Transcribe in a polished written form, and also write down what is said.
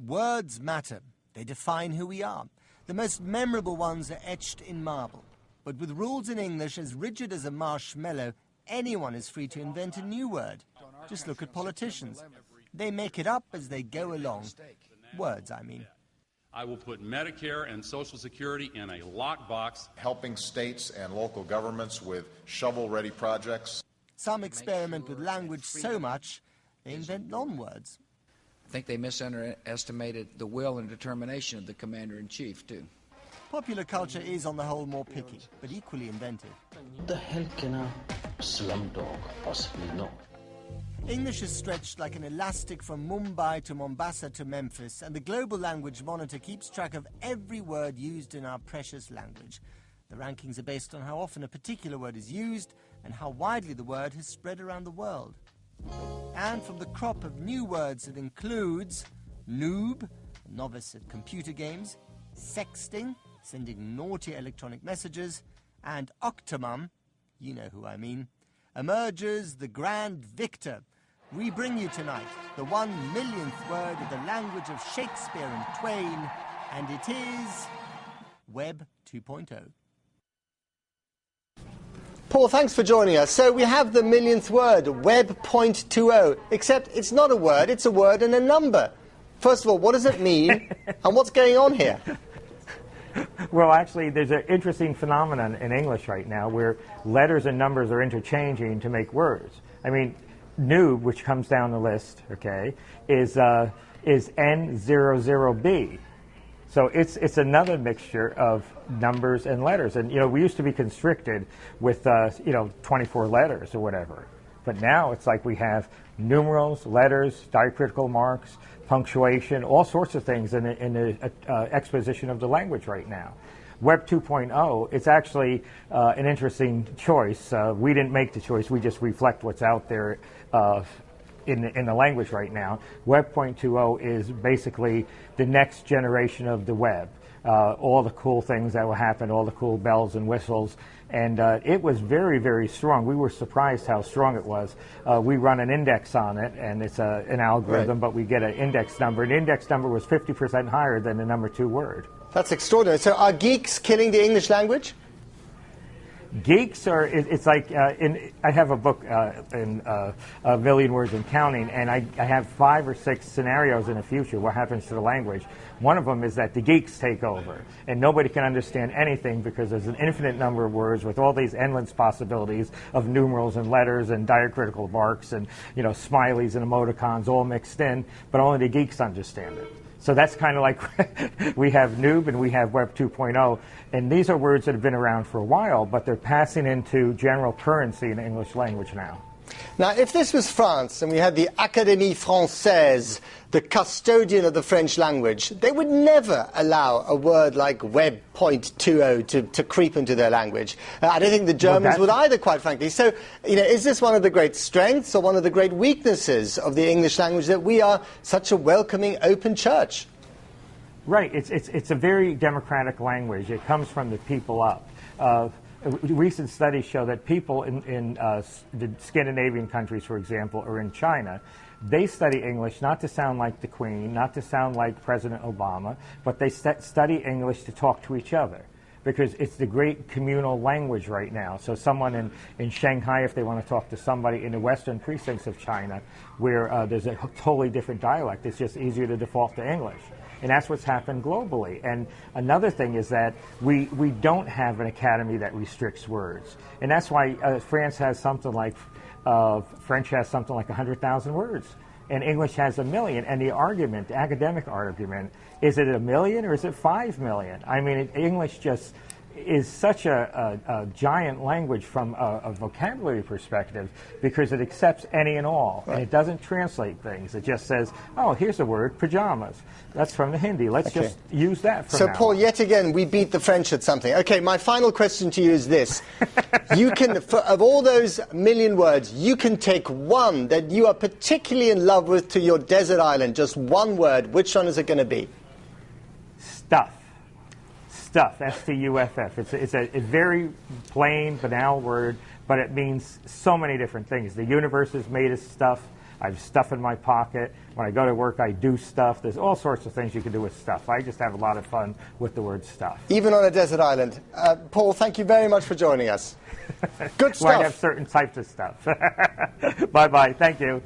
Words matter. They define who we are. The most memorable ones are etched in marble. But with rules in English as rigid as a marshmallow, anyone is free to invent a new word. Just look at politicians. They make it up as they go along. Words, I mean. I will put Medicare and Social Security in a lockbox. Helping states and local governments with shovel-ready projects. Some experiment with language so much, they invent non-words. I think they misunderestimated the will and determination of the commander-in-chief, too. Popular culture is, on the whole, more picky, but equally inventive. What the hell can a slumdog possibly know? English is stretched like an elastic from Mumbai to Mombasa to Memphis, and the Global Language Monitor keeps track of every word used in our precious language. The rankings are based on how often a particular word is used and how widely the word has spread around the world. And from the crop of new words it includes noob, a novice at computer games, sexting, sending naughty electronic messages, and octomum, you know who I mean, emerges the grand victor. We bring you tonight the 1 millionth word of the language of Shakespeare and Twain, and it is Web 2.0. Paul, thanks for joining us. So we have the millionth word, Web 2.0, except it's not a word, it's a word and a number. First of all, what does it mean, and what's going on here? Well, actually, there's an interesting phenomenon in English right now where letters and numbers are interchanging to make words. I mean, noob, which comes down the list, okay, is N00B. So it's another mixture of numbers and letters. And, you know, we used to be constricted with, 24 letters or whatever. But now it's like we have numerals, letters, diacritical marks, punctuation, all sorts of things in the exposition of the language right now. Web 2.0, it's actually an interesting choice. We didn't make the choice. We just reflect what's out there in the language right now. Web 2.0 is basically the next generation of the web. All the cool things that will happen, all the cool bells and whistles. And it was very, very strong. We were surprised how strong it was. We run an index on it, and it's an algorithm, but we get an index number. An index number was 50% higher than the number 2 word. That's extraordinary. So are geeks killing the English language? Geeks are, it's like, I have a book in A Million Words and Counting, and I have 5 or 6 scenarios in the future, what happens to the language. One of them is that the geeks take over, and nobody can understand anything because there's an infinite number of words with all these endless possibilities of numerals and letters and diacritical marks and, you know, smileys and emoticons all mixed in, but only the geeks understand it. So that's kind of like we have noob and we have Web 2.0, and these are words that have been around for a while, but they're passing into general currency in the English language now. Now, if this was France and we had the Académie Française, the custodian of the French language, they would never allow a word like Web 2.0 to creep into their language. I don't think the Germans would either, quite frankly. So, you know, is this one of the great strengths or one of the great weaknesses of the English language, that we are such a welcoming, open church? Right. It's a very democratic language. It comes from the people up. Recent studies show that people in the Scandinavian countries, for example, or in China, they study English not to sound like the Queen, not to sound like President Obama, but they study English to talk to each other, because it's the great communal language right now. So someone in Shanghai, if they want to talk to somebody in the western precincts of China, where there's a totally different dialect, it's just easier to default to English. And that's what's happened globally. And another thing is that we don't have an academy that restricts words. And that's why France has something like, French has something like 100,000 words. And English has 1 million. And the argument, the academic argument, is it 1 million or is it 5 million? I mean, English just is such a giant language from a vocabulary perspective, because it accepts any and all, and it doesn't translate things. It just says, oh, here's a word, pajamas. That's from the Hindi. Let's just use that for now. So, Paul, yet again, we beat the French at something. Okay, my final question to you is this. You can, of all those 1 million words, you can take one that you are particularly in love with to your desert island, just one word. Which one is it going to be? Stuff. Stuff, S-T-U-F-F. It's a very plain, banal word, but it means so many different things. The universe is made of stuff. I have stuff in my pocket. When I go to work, I do stuff. There's all sorts of things you can do with stuff. I just have a lot of fun with the word stuff. Even on a desert island. Paul, thank you very much for joining us. Good stuff. Well, I have certain types of stuff. Bye-bye. Thank you.